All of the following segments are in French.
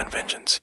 vengeance.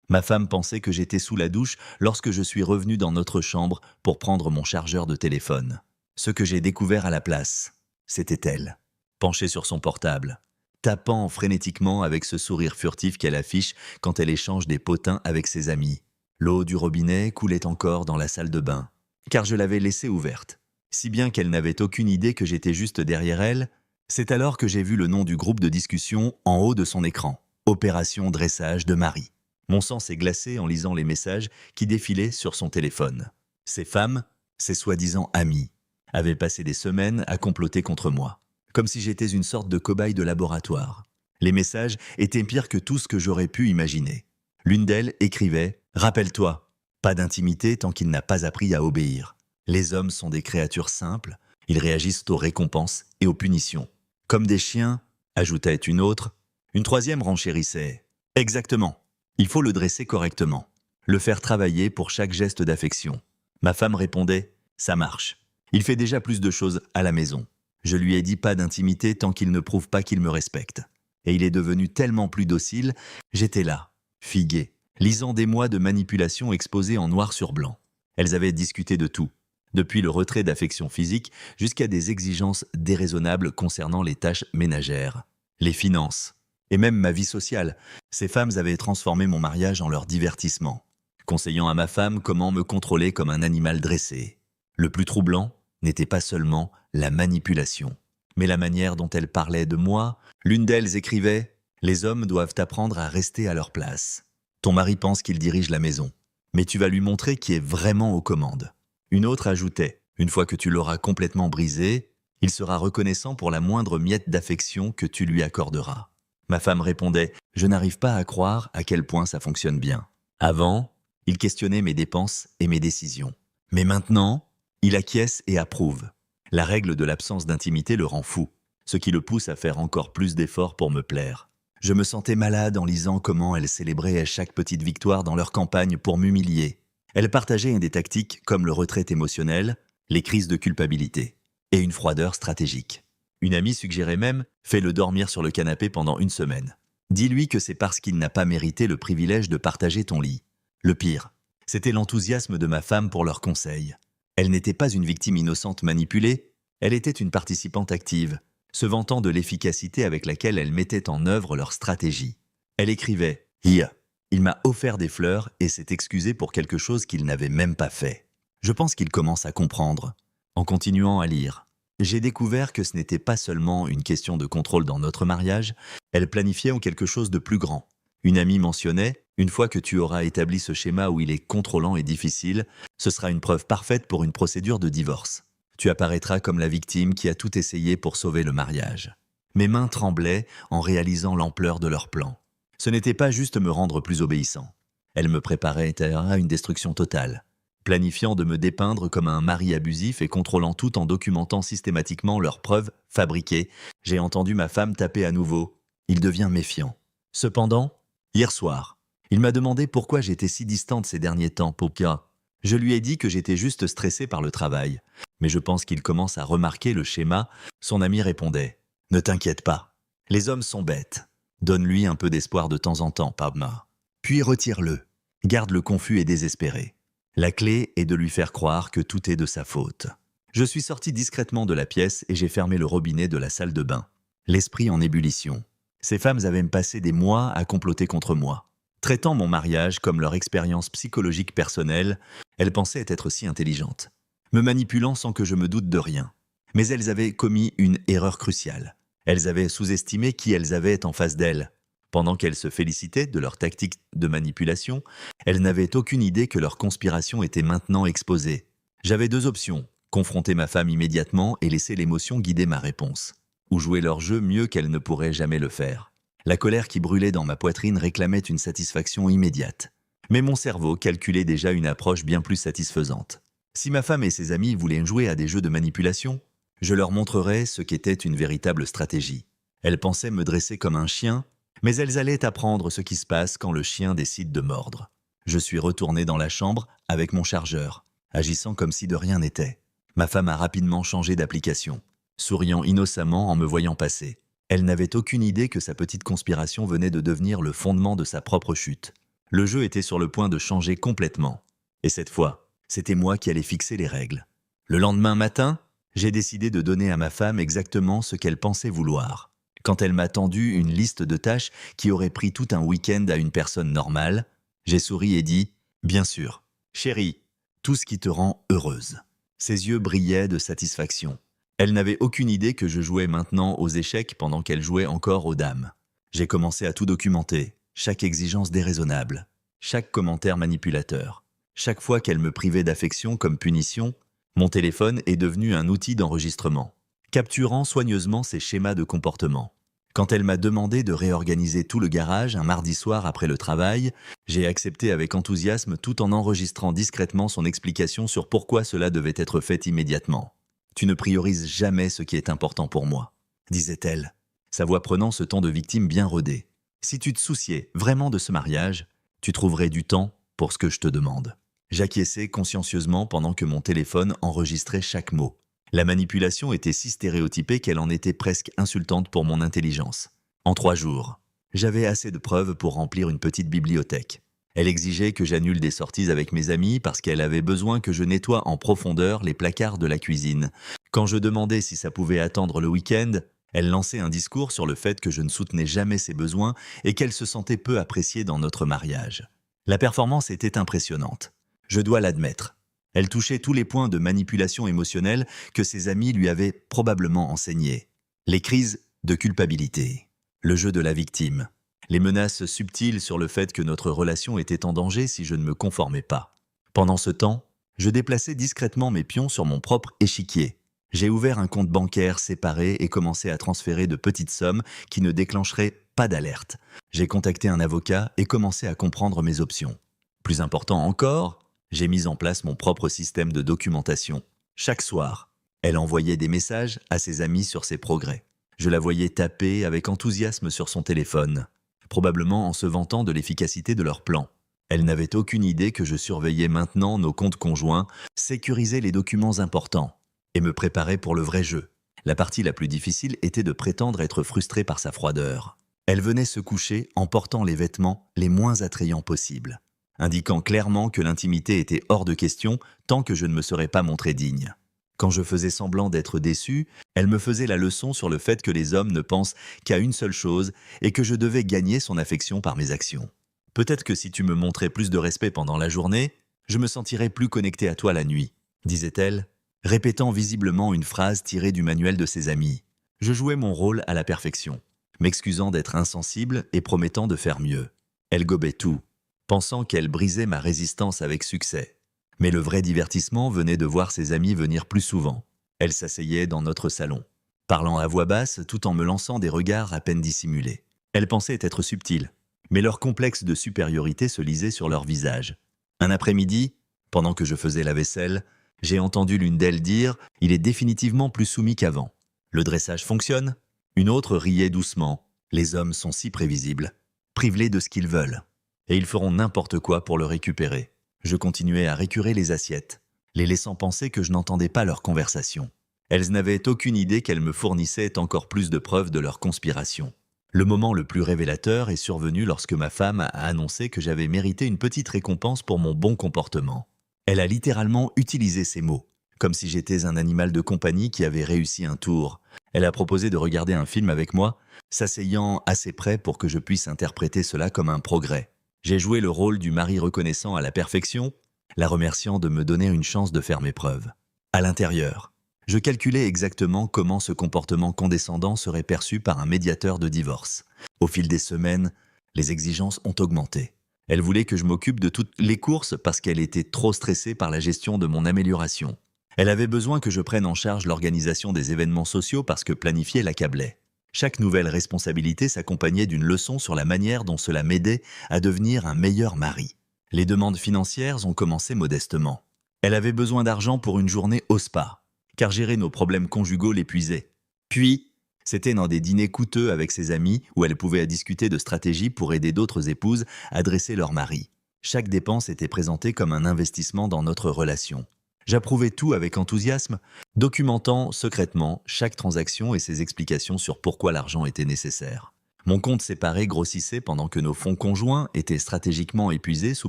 Ma femme pensait que j'étais sous la douche lorsque je suis revenu dans notre chambre pour prendre mon chargeur de téléphone. Ce que j'ai découvert à la place, c'était elle, penchée sur son portable, tapant frénétiquement avec ce sourire furtif qu'elle affiche quand elle échange des potins avec ses amis. L'eau du robinet coulait encore dans la salle de bain, car je l'avais laissée ouverte, si bien qu'elle n'avait aucune idée que j'étais juste derrière elle. C'est alors que j'ai vu le nom du groupe de discussion en haut de son écran, Opération Dressage de Marie. Mon sang s'est glacé en lisant les messages qui défilaient sur son téléphone. Ces femmes, ces soi-disant amies, avaient passé des semaines à comploter contre moi, comme si j'étais une sorte de cobaye de laboratoire. Les messages étaient pires que tout ce que j'aurais pu imaginer. L'une d'elles écrivait « Rappelle-toi, pas d'intimité tant qu'il n'a pas appris à obéir. Les hommes sont des créatures simples, ils réagissent aux récompenses et aux punitions. Comme des chiens », ajoutait une autre. Une troisième renchérissait « Exactement. Il faut le dresser correctement, le faire travailler pour chaque geste d'affection. » Ma femme répondait « Ça marche. Il fait déjà plus de choses à la maison. Je lui ai dit pas d'intimité tant qu'il ne prouve pas qu'il me respecte. Et il est devenu tellement plus docile, j'étais là, figué, lisant des mois de manipulation exposés en noir sur blanc. Elles avaient discuté de tout, depuis le retrait d'affection physique jusqu'à des exigences déraisonnables concernant les tâches ménagères, les finances, et même ma vie sociale. Ces femmes avaient transformé mon mariage en leur divertissement, conseillant à ma femme comment me contrôler comme un animal dressé. Le plus troublant n'était pas seulement la manipulation, mais la manière dont elle parlait de moi. L'une d'elles écrivait « Les hommes doivent apprendre à rester à leur place. Ton mari pense qu'il dirige la maison, mais tu vas lui montrer qui est vraiment aux commandes. » Une autre ajoutait « Une fois que tu l'auras complètement brisé, il sera reconnaissant pour la moindre miette d'affection que tu lui accorderas. » Ma femme répondait « Je n'arrive pas à croire à quel point ça fonctionne bien. Avant, il questionnait mes dépenses et mes décisions. Mais maintenant, il acquiesce et approuve. La règle de l'absence d'intimité le rend fou, ce qui le pousse à faire encore plus d'efforts pour me plaire. Je me sentais malade en lisant comment elle célébrait chaque petite victoire dans leur campagne pour m'humilier. Elle partageait des tactiques comme le retrait émotionnel, les crises de culpabilité et une froideur stratégique. Une amie suggérait même « Fais-le dormir sur le canapé pendant une semaine. Dis-lui que c'est parce qu'il n'a pas mérité le privilège de partager ton lit. » Le pire, c'était l'enthousiasme de ma femme pour leurs conseils. Elle n'était pas une victime innocente manipulée, elle était une participante active, se vantant de l'efficacité avec laquelle elle mettait en œuvre leur stratégie. Elle écrivait « Il m'a offert des fleurs et s'est excusé pour quelque chose qu'il n'avait même pas fait. » Je pense qu'il commence à comprendre. En continuant à lire, j'ai découvert que ce n'était pas seulement une question de contrôle dans notre mariage, elle planifiait en quelque chose de plus grand. Une amie mentionnait « Une fois que tu auras établi ce schéma où il est contrôlant et difficile, ce sera une preuve parfaite pour une procédure de divorce. Tu apparaîtras comme la victime qui a tout essayé pour sauver le mariage. » Mes mains tremblaient en réalisant l'ampleur de leur plan. Ce n'était pas juste me rendre plus obéissant. Elle me préparait à une destruction totale, planifiant de me dépeindre comme un mari abusif et contrôlant tout en documentant systématiquement leurs preuves fabriquées. J'ai entendu ma femme taper à nouveau. Il devient méfiant. Cependant, hier soir, il m'a demandé pourquoi j'étais si distante ces derniers temps, Pokia. Je lui ai dit que j'étais juste stressée par le travail. Mais je pense qu'il commence à remarquer le schéma. Son ami répondait « Ne t'inquiète pas, les hommes sont bêtes. Donne-lui un peu d'espoir de temps en temps, Padma. Puis retire-le. Garde-le confus et désespéré. La clé est de lui faire croire que tout est de sa faute. » Je suis sorti discrètement de la pièce et j'ai fermé le robinet de la salle de bain. L'esprit en ébullition. Ces femmes avaient passé des mois à comploter contre moi. Traitant mon mariage comme leur expérience psychologique personnelle, elles pensaient être si intelligentes, me manipulant sans que je me doute de rien. Mais elles avaient commis une erreur cruciale. Elles avaient sous-estimé qui elles avaient en face d'elles. Pendant qu'elles se félicitaient de leur tactique de manipulation, elles n'avaient aucune idée que leur conspiration était maintenant exposée. J'avais deux options, confronter ma femme immédiatement et laisser l'émotion guider ma réponse, ou jouer leur jeu mieux qu'elle ne pourrait jamais le faire. La colère qui brûlait dans ma poitrine réclamait une satisfaction immédiate. Mais mon cerveau calculait déjà une approche bien plus satisfaisante. Si ma femme et ses amis voulaient jouer à des jeux de manipulation, je leur montrerais ce qu'était une véritable stratégie. Elles pensaient me dresser comme un chien, mais elles allaient apprendre ce qui se passe quand le chien décide de mordre. Je suis retourné dans la chambre avec mon chargeur, agissant comme si de rien n'était. Ma femme a rapidement changé d'application, souriant innocemment en me voyant passer. Elle n'avait aucune idée que sa petite conspiration venait de devenir le fondement de sa propre chute. Le jeu était sur le point de changer complètement. Et cette fois, c'était moi qui allais fixer les règles. Le lendemain matin, j'ai décidé de donner à ma femme exactement ce qu'elle pensait vouloir. Quand elle m'a tendu une liste de tâches qui aurait pris tout un week-end à une personne normale, j'ai souri et dit « Bien sûr, chérie, tout ce qui te rend heureuse ». Ses yeux brillaient de satisfaction. Elle n'avait aucune idée que je jouais maintenant aux échecs pendant qu'elle jouait encore aux dames. J'ai commencé à tout documenter, chaque exigence déraisonnable, chaque commentaire manipulateur. Chaque fois qu'elle me privait d'affection comme punition, mon téléphone est devenu un outil d'enregistrement, capturant soigneusement ses schémas de comportement. Quand elle m'a demandé de réorganiser tout le garage un mardi soir après le travail, j'ai accepté avec enthousiasme tout en enregistrant discrètement son explication sur pourquoi cela devait être fait immédiatement. « Tu ne priorises jamais ce qui est important pour moi », disait-elle, sa voix prenant ce ton de victime bien rodé. « Si tu te souciais vraiment de ce mariage, tu trouverais du temps pour ce que je te demande. » J'acquiesçais consciencieusement pendant que mon téléphone enregistrait chaque mot. La manipulation était si stéréotypée qu'elle en était presque insultante pour mon intelligence. En 3 jours, j'avais assez de preuves pour remplir une petite bibliothèque. Elle exigeait que j'annule des sorties avec mes amis parce qu'elle avait besoin que je nettoie en profondeur les placards de la cuisine. Quand je demandais si ça pouvait attendre le week-end, elle lançait un discours sur le fait que je ne soutenais jamais ses besoins et qu'elle se sentait peu appréciée dans notre mariage. La performance était impressionnante. Je dois l'admettre. Elle touchait tous les points de manipulation émotionnelle que ses amis lui avaient probablement enseignés. Les crises de culpabilité, le jeu de la victime, les menaces subtiles sur le fait que notre relation était en danger si je ne me conformais pas. Pendant ce temps, je déplaçais discrètement mes pions sur mon propre échiquier. J'ai ouvert un compte bancaire séparé et commencé à transférer de petites sommes qui ne déclencheraient pas d'alerte. J'ai contacté un avocat et commencé à comprendre mes options. Plus important encore, j'ai mis en place mon propre système de documentation. Chaque soir, elle envoyait des messages à ses amis sur ses progrès. Je la voyais taper avec enthousiasme sur son téléphone, probablement en se vantant de l'efficacité de leur plan. Elle n'avait aucune idée que je surveillais maintenant nos comptes conjoints, sécurisais les documents importants et me préparais pour le vrai jeu. La partie la plus difficile était de prétendre être frustrée par sa froideur. Elle venait se coucher en portant les vêtements les moins attrayants possibles, indiquant clairement que l'intimité était hors de question tant que je ne me serais pas montré digne. Quand je faisais semblant d'être déçu, elle me faisait la leçon sur le fait que les hommes ne pensent qu'à une seule chose et que je devais gagner son affection par mes actions. « Peut-être que si tu me montrais plus de respect pendant la journée, je me sentirais plus connecté à toi la nuit, » disait-elle, répétant visiblement une phrase tirée du manuel de ses amis. Je jouais mon rôle à la perfection, m'excusant d'être insensible et promettant de faire mieux. Elle gobait tout, pensant qu'elle brisait ma résistance avec succès. Mais le vrai divertissement venait de voir ses amis venir plus souvent. Elle s'asseyait dans notre salon, parlant à voix basse tout en me lançant des regards à peine dissimulés. Elle pensait être subtile, mais leur complexe de supériorité se lisait sur leur visage. Un après-midi, pendant que je faisais la vaisselle, j'ai entendu l'une d'elles dire « Il est définitivement plus soumis qu'avant. Le dressage fonctionne ?» Une autre riait doucement. « Les hommes sont si prévisibles. Prive-les de ce qu'ils veulent. Et ils feront n'importe quoi pour le récupérer. » Je continuais à récurer les assiettes, les laissant penser que je n'entendais pas leur conversation. Elles n'avaient aucune idée qu'elles me fournissaient encore plus de preuves de leur conspiration. Le moment le plus révélateur est survenu lorsque ma femme a annoncé que j'avais mérité une petite récompense pour mon bon comportement. Elle a littéralement utilisé ces mots, comme si j'étais un animal de compagnie qui avait réussi un tour. Elle a proposé de regarder un film avec moi, s'asseyant assez près pour que je puisse interpréter cela comme un progrès. J'ai joué le rôle du mari reconnaissant à la perfection, la remerciant de me donner une chance de faire mes preuves. À l'intérieur, je calculais exactement comment ce comportement condescendant serait perçu par un médiateur de divorce. Au fil des semaines, les exigences ont augmenté. Elle voulait que je m'occupe de toutes les courses parce qu'elle était trop stressée par la gestion de mon amélioration. Elle avait besoin que je prenne en charge l'organisation des événements sociaux parce que planifier l'accablait. Chaque nouvelle responsabilité s'accompagnait d'une leçon sur la manière dont cela m'aidait à devenir un meilleur mari. Les demandes financières ont commencé modestement. Elle avait besoin d'argent pour une journée au spa, car gérer nos problèmes conjugaux l'épuisait. Puis, c'était dans des dîners coûteux avec ses amis où elle pouvait discuter de stratégies pour aider d'autres épouses à dresser leur mari. Chaque dépense était présentée comme un investissement dans notre relation. J'approuvais tout avec enthousiasme, documentant secrètement chaque transaction et ses explications sur pourquoi l'argent était nécessaire. Mon compte séparé grossissait pendant que nos fonds conjoints étaient stratégiquement épuisés sous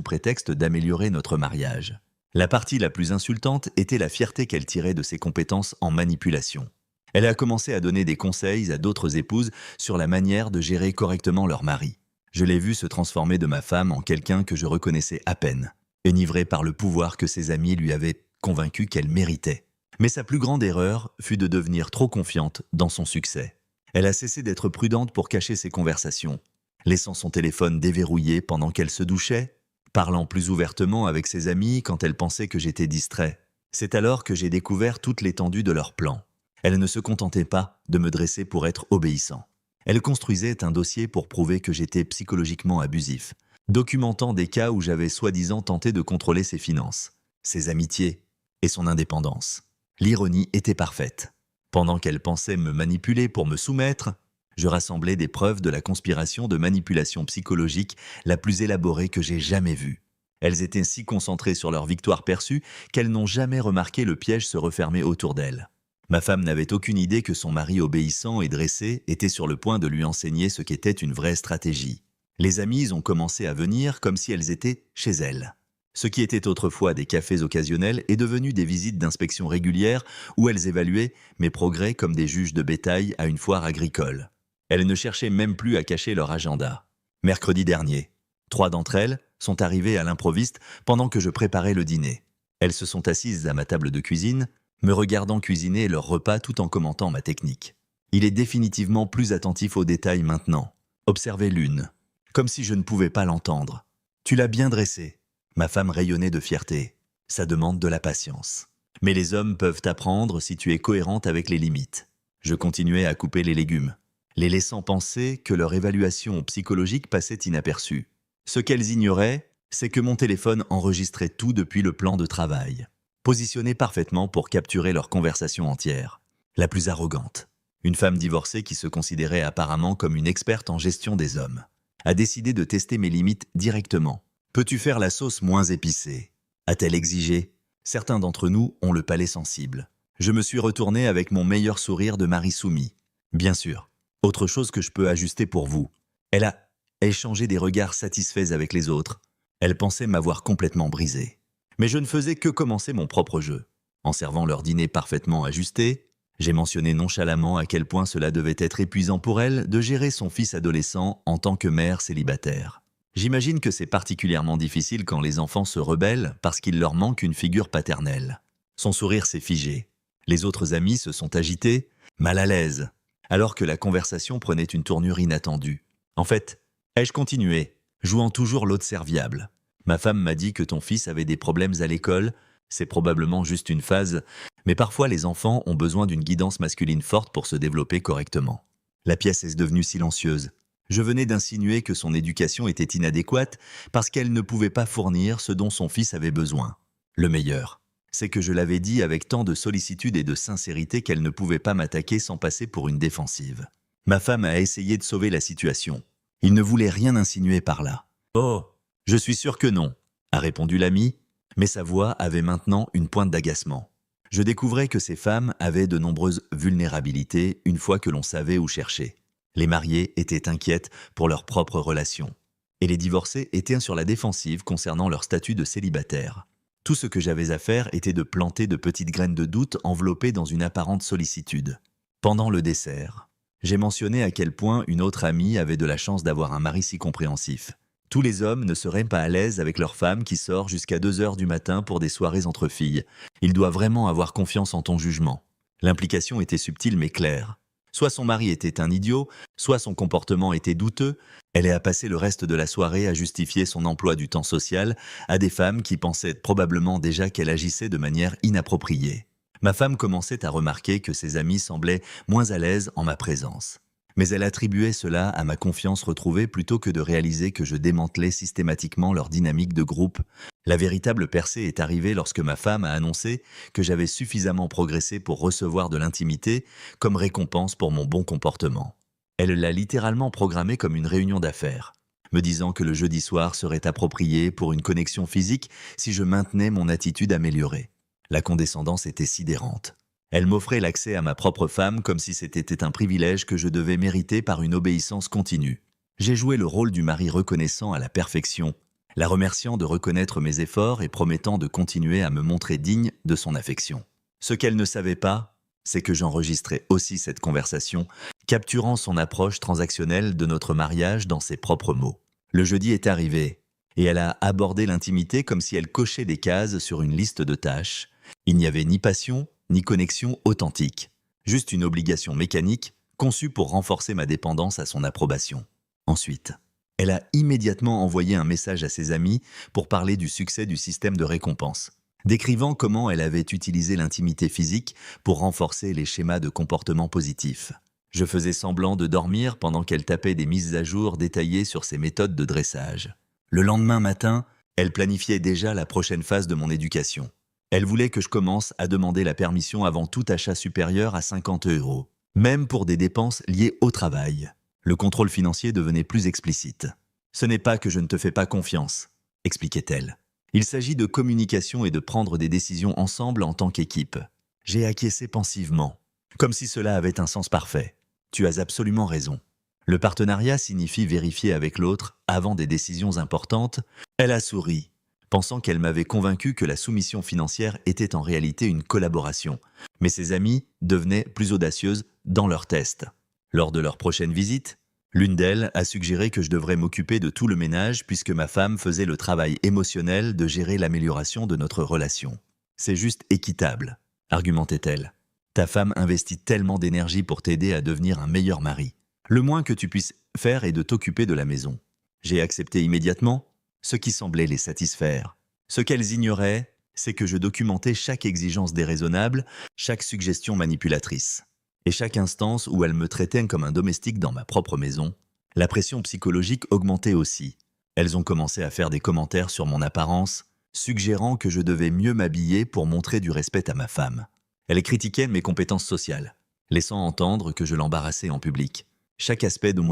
prétexte d'améliorer notre mariage. La partie la plus insultante était la fierté qu'elle tirait de ses compétences en manipulation. Elle a commencé à donner des conseils à d'autres épouses sur la manière de gérer correctement leur mari. Je l'ai vue se transformer de ma femme en quelqu'un que je reconnaissais à peine, enivrée par le pouvoir que ses amis lui avaient convaincu qu'elle méritait. Mais sa plus grande erreur fut de devenir trop confiante dans son succès. Elle a cessé d'être prudente pour cacher ses conversations, laissant son téléphone déverrouillé pendant qu'elle se douchait, parlant plus ouvertement avec ses amis quand elle pensait que j'étais distrait. C'est alors que j'ai découvert toute l'étendue de leur plan. Elle ne se contentait pas de me dresser pour être obéissant. Elle construisait un dossier pour prouver que j'étais psychologiquement abusif, documentant des cas où j'avais soi-disant tenté de contrôler ses finances, ses amitiés et son indépendance. L'ironie était parfaite. Pendant qu'elle pensait me manipuler pour me soumettre, je rassemblais des preuves de la conspiration de manipulation psychologique la plus élaborée que j'ai jamais vue. Elles étaient si concentrées sur leur victoire perçue qu'elles n'ont jamais remarqué le piège se refermer autour d'elles. Ma femme n'avait aucune idée que son mari obéissant et dressé était sur le point de lui enseigner ce qu'était une vraie stratégie. Les amies ont commencé à venir comme si elles étaient chez elle. Ce qui était autrefois des cafés occasionnels est devenu des visites d'inspection régulières où elles évaluaient mes progrès comme des juges de bétail à une foire agricole. Elles ne cherchaient même plus à cacher leur agenda. Mercredi dernier, 3 d'entre elles sont arrivées à l'improviste pendant que je préparais le dîner. Elles se sont assises à ma table de cuisine, me regardant cuisiner leur repas tout en commentant ma technique. Il est définitivement plus attentif aux détails maintenant. Observez l'une, comme si je ne pouvais pas l'entendre. Tu l'as bien dressé. Ma femme rayonnait de fierté. Ça demande de la patience. Mais les hommes peuvent apprendre si tu es cohérente avec les limites. Je continuais à couper les légumes, les laissant penser que leur évaluation psychologique passait inaperçue. Ce qu'elles ignoraient, c'est que mon téléphone enregistrait tout depuis le plan de travail, positionné parfaitement pour capturer leur conversation entière. La plus arrogante, une femme divorcée qui se considérait apparemment comme une experte en gestion des hommes, a décidé de tester mes limites directement. Peux-tu faire la sauce moins épicée ? A-t-elle exigé ? Certains d'entre nous ont le palais sensible. Je me suis retourné avec mon meilleur sourire de mari soumis. Bien sûr, autre chose que je peux ajuster pour vous. Elle a échangé des regards satisfaits avec les autres. Elle pensait m'avoir complètement brisé. Mais je ne faisais que commencer mon propre jeu. En servant leur dîner parfaitement ajusté, j'ai mentionné nonchalamment à quel point cela devait être épuisant pour elle de gérer son fils adolescent en tant que mère célibataire. J'imagine que c'est particulièrement difficile quand les enfants se rebellent parce qu'il leur manque une figure paternelle. Son sourire s'est figé. Les autres amis se sont agités, mal à l'aise, alors que la conversation prenait une tournure inattendue. En fait, ai-je continué, jouant toujours l'autre serviable. Ma femme m'a dit que ton fils avait des problèmes à l'école, c'est probablement juste une phase, mais parfois les enfants ont besoin d'une guidance masculine forte pour se développer correctement. La pièce est devenue silencieuse. Je venais d'insinuer que son éducation était inadéquate parce qu'elle ne pouvait pas fournir ce dont son fils avait besoin. Le meilleur, c'est que je l'avais dit avec tant de sollicitude et de sincérité qu'elle ne pouvait pas m'attaquer sans passer pour une défensive. Ma femme a essayé de sauver la situation. Il ne voulait rien insinuer par là. « Oh, je suis sûr que non », a répondu l'ami, mais sa voix avait maintenant une pointe d'agacement. Je découvrais que ces femmes avaient de nombreuses vulnérabilités une fois que l'on savait où chercher. Les mariées étaient inquiètes pour leur propre relation, et les divorcés étaient sur la défensive concernant leur statut de célibataire. Tout ce que j'avais à faire était de planter de petites graines de doute enveloppées dans une apparente sollicitude. Pendant le dessert, j'ai mentionné à quel point une autre amie avait de la chance d'avoir un mari si compréhensif. Tous les hommes ne seraient pas à l'aise avec leur femme qui sort jusqu'à 2 heures du matin pour des soirées entre filles. Il doit vraiment avoir confiance en ton jugement. L'implication était subtile mais claire. Soit son mari était un idiot, soit son comportement était douteux. Elle a passé le reste de la soirée à justifier son emploi du temps social à des femmes qui pensaient probablement déjà qu'elle agissait de manière inappropriée. Ma femme commençait à remarquer que ses amis semblaient moins à l'aise en ma présence. Mais elle attribuait cela à ma confiance retrouvée plutôt que de réaliser que je démantelais systématiquement leur dynamique de groupe. La véritable percée est arrivée lorsque ma femme a annoncé que j'avais suffisamment progressé pour recevoir de l'intimité comme récompense pour mon bon comportement. Elle l'a littéralement programmé comme une réunion d'affaires, me disant que le jeudi soir serait approprié pour une connexion physique si je maintenais mon attitude améliorée. La condescendance était sidérante. Elle m'offrait l'accès à ma propre femme comme si c'était un privilège que je devais mériter par une obéissance continue. J'ai joué le rôle du mari reconnaissant à la perfection, la remerciant de reconnaître mes efforts et promettant de continuer à me montrer digne de son affection. Ce qu'elle ne savait pas, c'est que j'enregistrais aussi cette conversation, capturant son approche transactionnelle de notre mariage dans ses propres mots. Le jeudi est arrivé, et elle a abordé l'intimité comme si elle cochait des cases sur une liste de tâches. Il n'y avait ni passion, ni connexion authentique, juste une obligation mécanique conçue pour renforcer ma dépendance à son approbation. Ensuite, elle a immédiatement envoyé un message à ses amis pour parler du succès du système de récompense, décrivant comment elle avait utilisé l'intimité physique pour renforcer les schémas de comportement positif. Je faisais semblant de dormir pendant qu'elle tapait des mises à jour détaillées sur ses méthodes de dressage. Le lendemain matin, elle planifiait déjà la prochaine phase de mon éducation. Elle voulait que je commence à demander la permission avant tout achat supérieur à 50 €, même pour des dépenses liées au travail. Le contrôle financier devenait plus explicite. « Ce n'est pas que je ne te fais pas confiance », expliquait-elle. « Il s'agit de communication et de prendre des décisions ensemble en tant qu'équipe. » J'ai acquiescé pensivement, comme si cela avait un sens parfait. « Tu as absolument raison. Le partenariat signifie vérifier avec l'autre avant des décisions importantes. » Elle a souri, pensant qu'elle m'avait convaincu que la soumission financière était en réalité une collaboration. Mais ses amies devenaient plus audacieuses dans leurs tests. Lors de leur prochaine visite, l'une d'elles a suggéré que je devrais m'occuper de tout le ménage puisque ma femme faisait le travail émotionnel de gérer l'amélioration de notre relation. « C'est juste équitable », argumentait-elle. « Ta femme investit tellement d'énergie pour t'aider à devenir un meilleur mari. Le moins que tu puisses faire est de t'occuper de la maison. » J'ai accepté immédiatement, ce qui semblait les satisfaire. Ce qu'elles ignoraient, c'est que je documentais chaque exigence déraisonnable, chaque suggestion manipulatrice. Et chaque instance où elles me traitaient comme un domestique dans ma propre maison, la pression psychologique augmentait aussi. Elles ont commencé à faire des commentaires sur mon apparence, suggérant que je devais mieux m'habiller pour montrer du respect à ma femme. Elles critiquaient mes compétences sociales, laissant entendre que je l'embarrassais en public. Chaque aspect de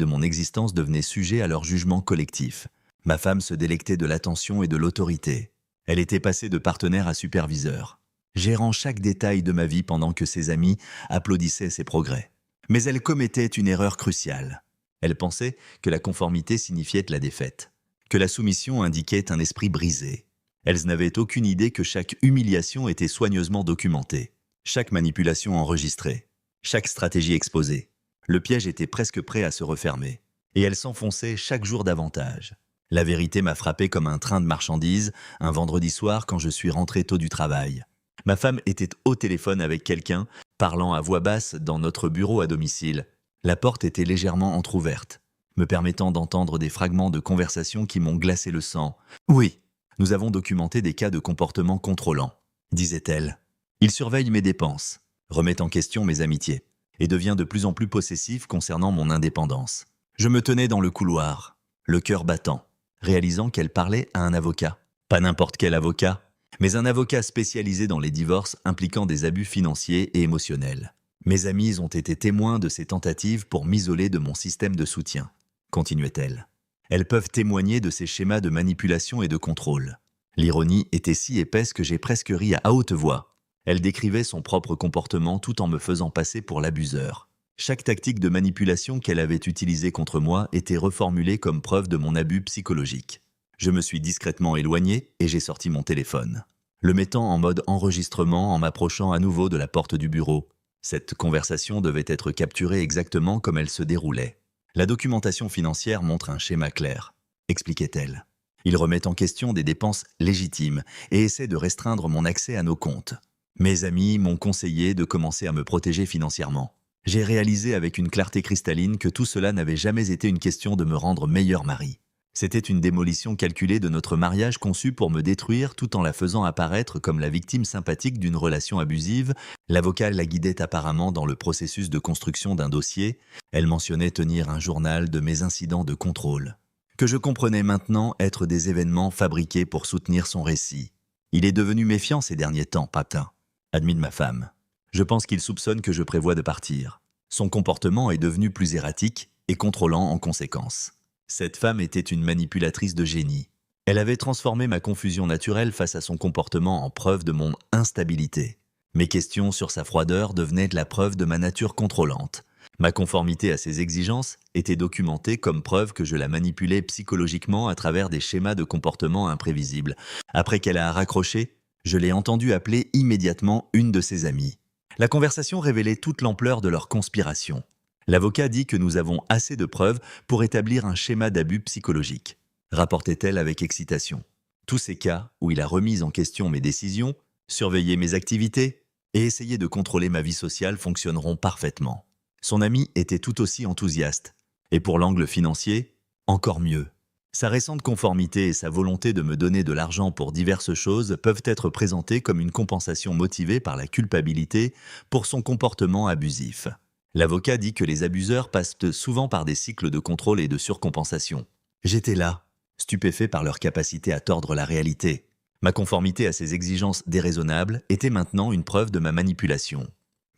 mon existence devenait sujet à leur jugement collectif. Ma femme se délectait de l'attention et de l'autorité. Elle était passée de partenaire à superviseur, gérant chaque détail de ma vie pendant que ses amis applaudissaient ses progrès. Mais elle commettait une erreur cruciale. Elle pensait que la conformité signifiait la défaite, que la soumission indiquait un esprit brisé. Elles n'avaient aucune idée que chaque humiliation était soigneusement documentée, chaque manipulation enregistrée, chaque stratégie exposée. Le piège était presque prêt à se refermer, et elles s'enfonçaient chaque jour davantage. La vérité m'a frappé comme un train de marchandises un vendredi soir quand je suis rentré tôt du travail. Ma femme était au téléphone avec quelqu'un, parlant à voix basse dans notre bureau à domicile. La porte était légèrement entr'ouverte, me permettant d'entendre des fragments de conversation qui m'ont glacé le sang. « Oui, nous avons documenté des cas de comportement contrôlant, » disait-elle. « Il surveille mes dépenses, remet en question mes amitiés, et devient de plus en plus possessif concernant mon indépendance. » Je me tenais dans le couloir, le cœur battant, réalisant qu'elle parlait à un avocat. Pas n'importe quel avocat, mais un avocat spécialisé dans les divorces impliquant des abus financiers et émotionnels. Mes amis ont été témoins de ces tentatives pour m'isoler de mon système de soutien, continuait-elle. Elles peuvent témoigner de ces schémas de manipulation et de contrôle. L'ironie était si épaisse que j'ai presque ri à haute voix. Elle décrivait son propre comportement tout en me faisant passer pour l'abuseur. Chaque tactique de manipulation qu'elle avait utilisée contre moi était reformulée comme preuve de mon abus psychologique. Je me suis discrètement éloigné et j'ai sorti mon téléphone, le mettant en mode enregistrement en m'approchant à nouveau de la porte du bureau. Cette conversation devait être capturée exactement comme elle se déroulait. La documentation financière montre un schéma clair, expliquait-elle. Il remet en question des dépenses légitimes et essaie de restreindre mon accès à nos comptes. Mes amis m'ont conseillé de commencer à me protéger financièrement. J'ai réalisé avec une clarté cristalline que tout cela n'avait jamais été une question de me rendre meilleur mari. C'était une démolition calculée de notre mariage conçue pour me détruire tout en la faisant apparaître comme la victime sympathique d'une relation abusive. L'avocat la guidait apparemment dans le processus de construction d'un dossier. Elle mentionnait tenir un journal de mes incidents de contrôle, que je comprenais maintenant être des événements fabriqués pour soutenir son récit. Il est devenu méfiant ces derniers temps, patin, admit ma femme. Je pense qu'il soupçonne que je prévois de partir. Son comportement est devenu plus erratique et contrôlant en conséquence. Cette femme était une manipulatrice de génie. Elle avait transformé ma confusion naturelle face à son comportement en preuve de mon instabilité. Mes questions sur sa froideur devenaient la preuve de ma nature contrôlante. Ma conformité à ses exigences était documentée comme preuve que je la manipulais psychologiquement à travers des schémas de comportement imprévisibles. Après qu'elle a raccroché, je l'ai entendue appeler immédiatement une de ses amies. La conversation révélait toute l'ampleur de leur conspiration. L'avocat dit que nous avons assez de preuves pour établir un schéma d'abus psychologique, rapportait-elle avec excitation. Tous ces cas où il a remis en question mes décisions, surveillé mes activités et essayé de contrôler ma vie sociale fonctionneront parfaitement. Son ami était tout aussi enthousiaste. Et pour l'angle financier, encore mieux. Sa récente conformité et sa volonté de me donner de l'argent pour diverses choses peuvent être présentées comme une compensation motivée par la culpabilité pour son comportement abusif. L'avocat dit que les abuseurs passent souvent par des cycles de contrôle et de surcompensation. J'étais là, stupéfait par leur capacité à tordre la réalité. Ma conformité à ces exigences déraisonnables était maintenant une preuve de ma manipulation.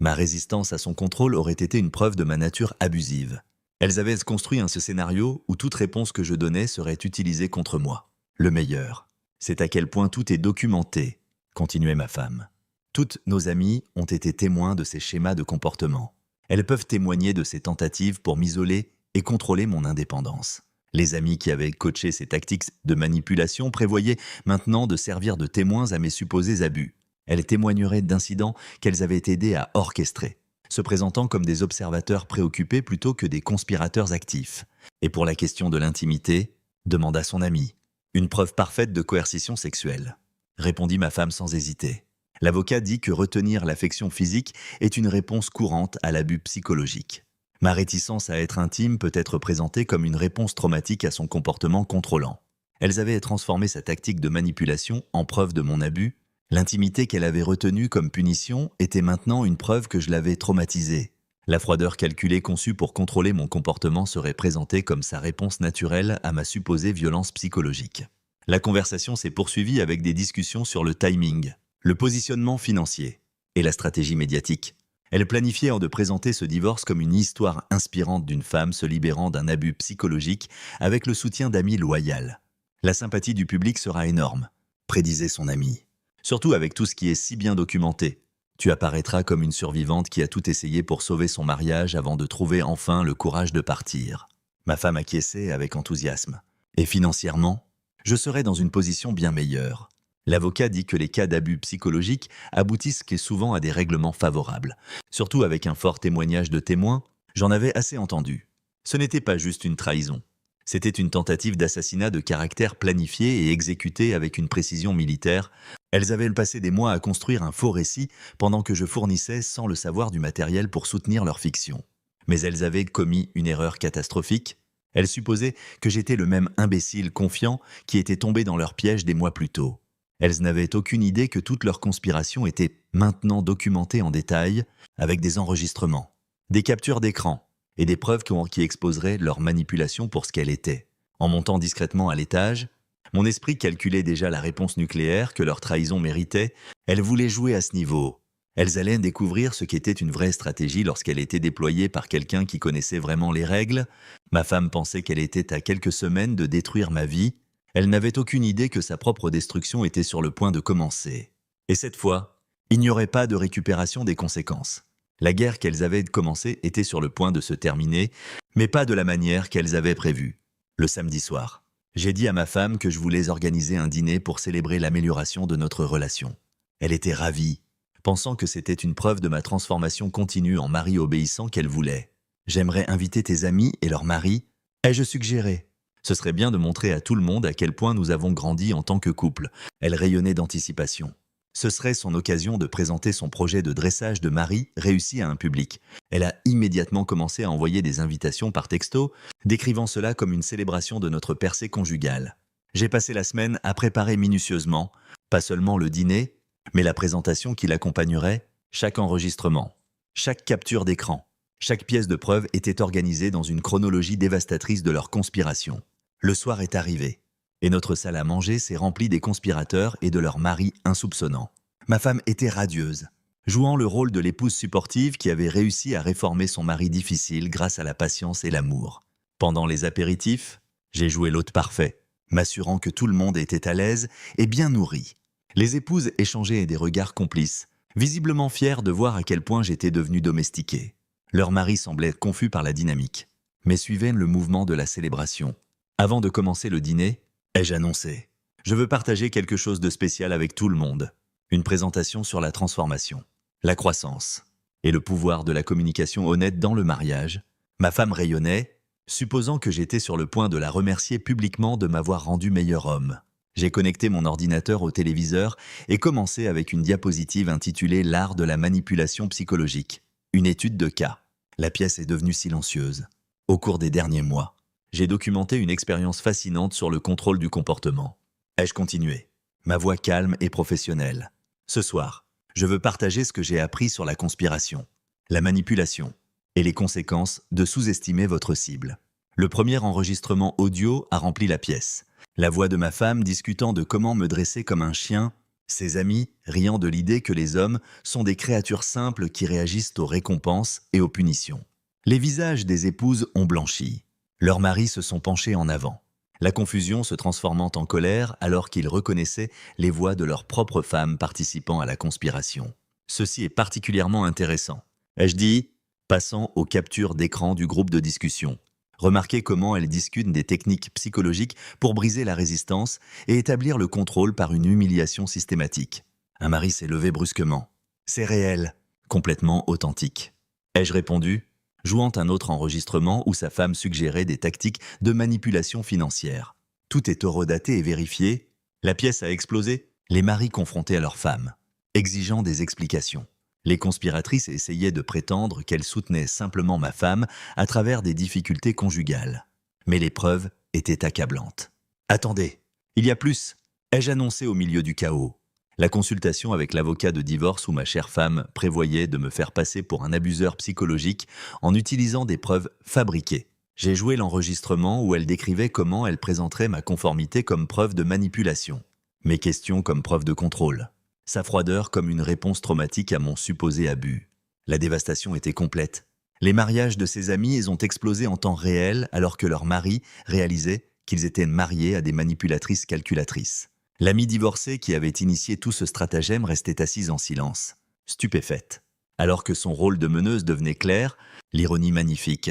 Ma résistance à son contrôle aurait été une preuve de ma nature abusive. Elles avaient construit ce scénario où toute réponse que je donnais serait utilisée contre moi. Le meilleur. C'est à quel point tout est documenté, continuait ma femme. Toutes nos amies ont été témoins de ces schémas de comportement. Elles peuvent témoigner de ces tentatives pour m'isoler et contrôler mon indépendance. Les amis qui avaient coaché ces tactiques de manipulation prévoyaient maintenant de servir de témoins à mes supposés abus. Elles témoigneraient d'incidents qu'elles avaient aidé à orchestrer, se présentant comme des observateurs préoccupés plutôt que des conspirateurs actifs. Et pour la question de l'intimité, demanda son ami. Une preuve parfaite de coercition sexuelle, répondit ma femme sans hésiter. L'avocat dit que retenir l'affection physique est une réponse courante à l'abus psychologique. Ma réticence à être intime peut être présentée comme une réponse traumatique à son comportement contrôlant. Elles avaient transformé sa tactique de manipulation en preuve de mon abus. L'intimité qu'elle avait retenue comme punition était maintenant une preuve que je l'avais traumatisée. La froideur calculée conçue pour contrôler mon comportement serait présentée comme sa réponse naturelle à ma supposée violence psychologique. La conversation s'est poursuivie avec des discussions sur le timing, le positionnement financier et la stratégie médiatique. Elle planifiait de présenter ce divorce comme une histoire inspirante d'une femme se libérant d'un abus psychologique avec le soutien d'amis loyales. La sympathie du public sera énorme, prédisait son ami. Surtout avec tout ce qui est si bien documenté. Tu apparaîtras comme une survivante qui a tout essayé pour sauver son mariage avant de trouver enfin le courage de partir. Ma femme acquiesçait avec enthousiasme. Et financièrement, je serai dans une position bien meilleure. L'avocat dit que les cas d'abus psychologiques aboutissent souvent à des règlements favorables. Surtout avec un fort témoignage de témoins, j'en avais assez entendu. Ce n'était pas juste une trahison. C'était une tentative d'assassinat de caractère planifiée et exécutée avec une précision militaire. Elles avaient passé des mois à construire un faux récit pendant que je fournissais sans le savoir du matériel pour soutenir leur fiction. Mais elles avaient commis une erreur catastrophique. Elles supposaient que j'étais le même imbécile confiant qui était tombé dans leur piège des mois plus tôt. Elles n'avaient aucune idée que toute leur conspiration était maintenant documentée en détail avec des enregistrements, des captures d'écran et des preuves qui exposeraient leur manipulation pour ce qu'elle était. En montant discrètement à l'étage, mon esprit calculait déjà la réponse nucléaire que leur trahison méritait. Elles voulaient jouer à ce niveau. Elles allaient découvrir ce qu'était une vraie stratégie lorsqu'elle était déployée par quelqu'un qui connaissait vraiment les règles. Ma femme pensait qu'elle était à quelques semaines de détruire ma vie. Elle n'avait aucune idée que sa propre destruction était sur le point de commencer. Et cette fois, il n'y aurait pas de récupération des conséquences. La guerre qu'elles avaient commencée était sur le point de se terminer, mais pas de la manière qu'elles avaient prévue. Le samedi soir, j'ai dit à ma femme que je voulais organiser un dîner pour célébrer l'amélioration de notre relation. Elle était ravie, pensant que c'était une preuve de ma transformation continue en mari obéissant qu'elle voulait. « J'aimerais inviter tes amis et leurs maris, ai-je suggéré. Ce serait bien de montrer à tout le monde à quel point nous avons grandi en tant que couple. » Elle rayonnait d'anticipation. Ce serait son occasion de présenter son projet de dressage de mari réussi à un public. Elle a immédiatement commencé à envoyer des invitations par texto, décrivant cela comme une célébration de notre percée conjugale. J'ai passé la semaine à préparer minutieusement, pas seulement le dîner, mais la présentation qui l'accompagnerait, chaque enregistrement, chaque capture d'écran, chaque pièce de preuve était organisée dans une chronologie dévastatrice de leur conspiration. Le soir est arrivé, et notre salle à manger s'est remplie des conspirateurs et de leurs maris insoupçonnants. Ma femme était radieuse, jouant le rôle de l'épouse supportive qui avait réussi à réformer son mari difficile grâce à la patience et l'amour. Pendant les apéritifs, j'ai joué l'hôte parfait, m'assurant que tout le monde était à l'aise et bien nourri. Les épouses échangeaient des regards complices, visiblement fiers de voir à quel point j'étais devenu domestiqué. Leur mari semblait confus par la dynamique, mais suivait le mouvement de la célébration. Avant de commencer le dîner, ai-je annoncé « Je veux partager quelque chose de spécial avec tout le monde ». Une présentation sur la transformation, la croissance et le pouvoir de la communication honnête dans le mariage. Ma femme rayonnait, supposant que j'étais sur le point de la remercier publiquement de m'avoir rendu meilleur homme. J'ai connecté mon ordinateur au téléviseur et commencé avec une diapositive intitulée « L'art de la manipulation psychologique », une étude de cas. La pièce est devenue silencieuse. Au cours des derniers mois, j'ai documenté une expérience fascinante sur le contrôle du comportement. Ai-je continué, ma voix calme et professionnelle. Ce soir, je veux partager ce que j'ai appris sur la conspiration, la manipulation et les conséquences de sous-estimer votre cible. Le premier enregistrement audio a rempli la pièce. La voix de ma femme discutant de comment me dresser comme un chien, ses amis riant de l'idée que les hommes sont des créatures simples qui réagissent aux récompenses et aux punitions. Les visages des épouses ont blanchi. Leurs maris se sont penchés en avant, la confusion se transformant en colère alors qu'ils reconnaissaient les voix de leurs propres femmes participant à la conspiration. Ceci est particulièrement intéressant. Ai-je dit, passant aux captures d'écran du groupe de discussion. Remarquez comment elles discutent des techniques psychologiques pour briser la résistance et établir le contrôle par une humiliation systématique. Un mari s'est levé brusquement. C'est réel, complètement authentique. Ai-je répondu, jouant un autre enregistrement où sa femme suggérait des tactiques de manipulation financière. Tout est horodaté et vérifié. La pièce a explosé. Les maris confrontés à leurs femmes, exigeant des explications. Les conspiratrices essayaient de prétendre qu'elles soutenaient simplement ma femme à travers des difficultés conjugales. Mais les preuves étaient accablantes. « Attendez, il y a plus !» ai-je annoncé au milieu du chaos. La consultation avec l'avocat de divorce où ma chère femme prévoyait de me faire passer pour un abuseur psychologique en utilisant des preuves fabriquées. J'ai joué l'enregistrement où elle décrivait comment elle présenterait ma conformité comme preuve de manipulation, mes questions comme preuve de contrôle. Sa froideur comme une réponse traumatique à mon supposé abus. La dévastation était complète. Les mariages de ses amis ont explosé en temps réel alors que leurs maris réalisaient qu'ils étaient mariés à des manipulatrices calculatrices. L'amie divorcée qui avait initié tout ce stratagème restait assise en silence, stupéfaite. Alors que son rôle de meneuse devenait clair, l'ironie magnifique.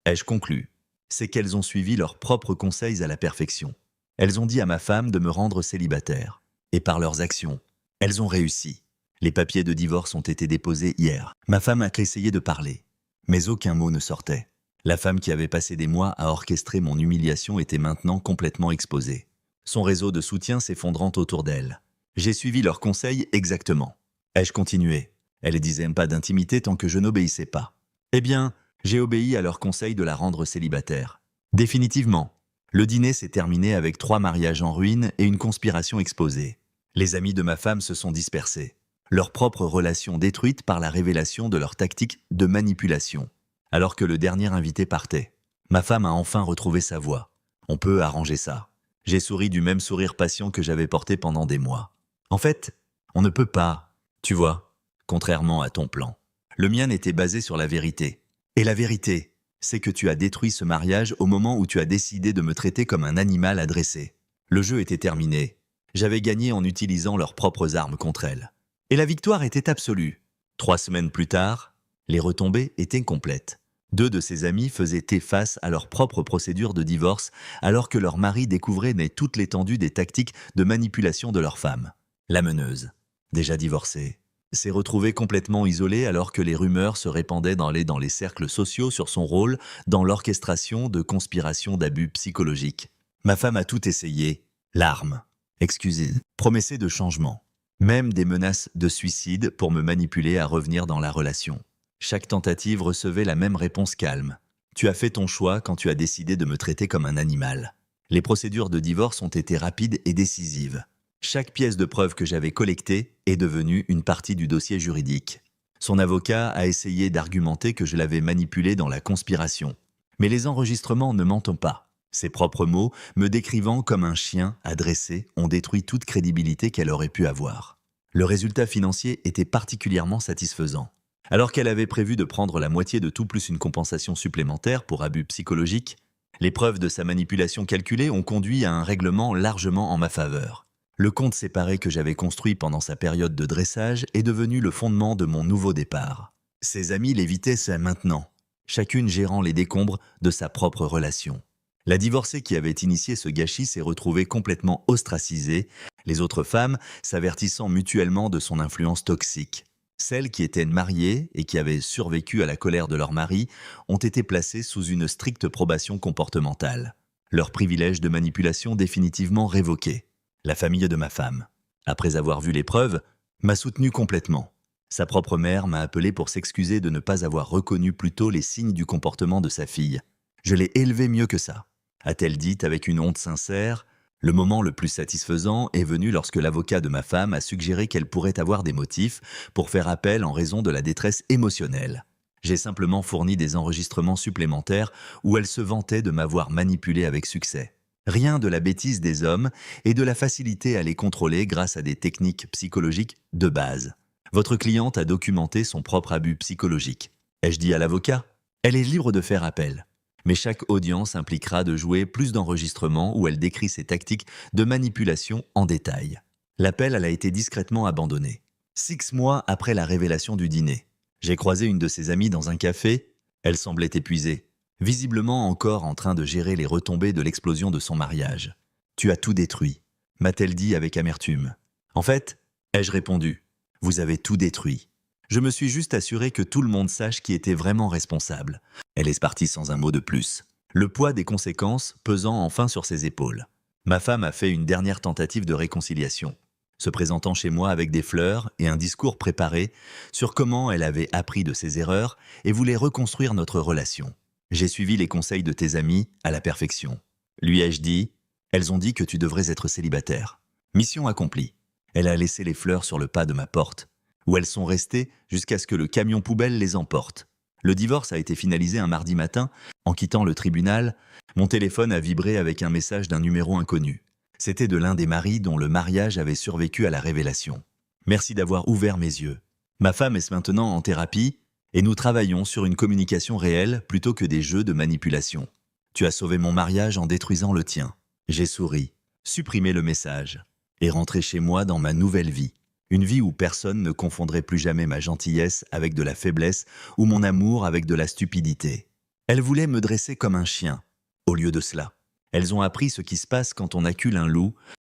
Ai-je conclu? C'est qu'elles ont suivi leurs propres conseils à la perfection. Elles ont dit à ma femme de me rendre célibataire. Et par leurs actions, elles ont réussi. Les papiers de divorce ont été déposés hier. Ma femme a essayé de parler, mais aucun mot ne sortait. La femme qui avait passé des mois à orchestrer mon humiliation était maintenant complètement exposée. Son réseau de soutien s'effondrant autour d'elle. J'ai suivi leurs conseils exactement. Ai-je continué? Elle disait pas d'intimité tant que je n'obéissais pas. Eh bien, j'ai obéi à leur conseil de la rendre célibataire. Définitivement. Le dîner s'est terminé avec 3 mariages en ruine et une conspiration exposée. Les amis de ma femme se sont dispersés, leurs propres relations détruites par la révélation de leur tactique de manipulation. Alors que le dernier invité partait, ma femme a enfin retrouvé sa voix. On peut arranger ça. J'ai souri du même sourire patient que j'avais porté pendant des mois. En fait, on ne peut pas, tu vois, contrairement à ton plan. Le mien était basé sur la vérité. Et la vérité, c'est que tu as détruit ce mariage au moment où tu as décidé de me traiter comme un animal à dresser. Le jeu était terminé. J'avais gagné en utilisant leurs propres armes contre elles. Et la victoire était absolue. 3 semaines plus tard, les retombées étaient complètes. 2 de ses amis faisaient face à leur propre procédure de divorce alors que leur mari découvrait toute l'étendue des tactiques de manipulation de leur femme. La meneuse, déjà divorcée, s'est retrouvée complètement isolée alors que les rumeurs se répandaient dans les cercles sociaux sur son rôle dans l'orchestration de conspirations d'abus psychologiques. Ma femme a tout essayé, larmes, excuses, promesses de changement, même des menaces de suicide pour me manipuler à revenir dans la relation. Chaque tentative recevait la même réponse calme. Tu as fait ton choix quand tu as décidé de me traiter comme un animal. Les procédures de divorce ont été rapides et décisives. Chaque pièce de preuve que j'avais collectée est devenue une partie du dossier juridique. Son avocat a essayé d'argumenter que je l'avais manipulé dans la conspiration. Mais les enregistrements ne mentent pas. Ses propres mots, me décrivant comme un chien à dresser, ont détruit toute crédibilité qu'elle aurait pu avoir. Le résultat financier était particulièrement satisfaisant. Alors qu'elle avait prévu de prendre la moitié de tout plus une compensation supplémentaire pour abus psychologiques, Les preuves de sa manipulation calculée ont conduit à un règlement largement en ma faveur. Le compte séparé que j'avais construit pendant sa période de dressage est devenu le fondement de mon nouveau départ. Ses amis l'évitaient maintenant, chacune gérant les décombres de sa propre relation. La divorcée qui avait initié ce gâchis s'est retrouvée complètement ostracisée, les autres femmes s'avertissant mutuellement de son influence toxique. Celles qui étaient mariées et qui avaient survécu à la colère de leur mari ont été placées sous une stricte probation comportementale. Leur privilège de manipulation définitivement révoqué. La famille de ma femme, après avoir vu les preuves, m'a soutenu complètement. Sa propre mère m'a appelé pour s'excuser de ne pas avoir reconnu plus tôt les signes du comportement de sa fille. Je l'ai élevée mieux que ça, a-t-elle dit avec une honte sincère. Le moment le plus satisfaisant est venu lorsque l'avocat de ma femme a suggéré qu'elle pourrait avoir des motifs pour faire appel en raison de la détresse émotionnelle. J'ai simplement fourni des enregistrements supplémentaires où elle se vantait de m'avoir manipulé avec succès. Rien de la bêtise des hommes et de la facilité à les contrôler grâce à des techniques psychologiques de base. Votre cliente a documenté son propre abus psychologique. Ai-je dit à l'avocat? Elle est libre de faire appel. Mais chaque audience impliquera de jouer plus d'enregistrements où elle décrit ses tactiques de manipulation en détail. L'appel a été discrètement abandonné. 6 mois après la révélation du dîner, j'ai croisé une de ses amies dans un café. Elle semblait épuisée, visiblement encore en train de gérer les retombées de l'explosion de son mariage. « Tu as tout détruit », m'a-t-elle dit avec amertume. « En fait, ai-je répondu, vous avez tout détruit. Je me suis juste assuré que tout le monde sache qui était vraiment responsable. » Elle est partie sans un mot de plus, le poids des conséquences pesant enfin sur ses épaules. Ma femme a fait une dernière tentative de réconciliation, se présentant chez moi avec des fleurs et un discours préparé sur comment elle avait appris de ses erreurs et voulait reconstruire notre relation. J'ai suivi les conseils de tes amis à la perfection. Lui ai-je dit, elles ont dit que tu devrais être célibataire. Mission accomplie. Elle a laissé les fleurs sur le pas de ma porte, où elles sont restées jusqu'à ce que le camion poubelle les emporte. Le divorce a été finalisé un mardi matin. En quittant le tribunal, mon téléphone a vibré avec un message d'un numéro inconnu. C'était de l'un des maris dont le mariage avait survécu à la révélation. Merci d'avoir ouvert mes yeux. Ma femme est maintenant en thérapie et nous travaillons sur une communication réelle plutôt que des jeux de manipulation. Tu as sauvé mon mariage en détruisant le tien. J'ai souri, supprimé le message et rentré chez moi dans ma nouvelle vie. Une vie où personne ne confondrait plus jamais ma gentillesse avec de la faiblesse ou mon amour avec de la stupidité. Elles voulaient me dresser comme un chien. Au lieu de cela, elles ont appris ce qui se passe quand on accule un loup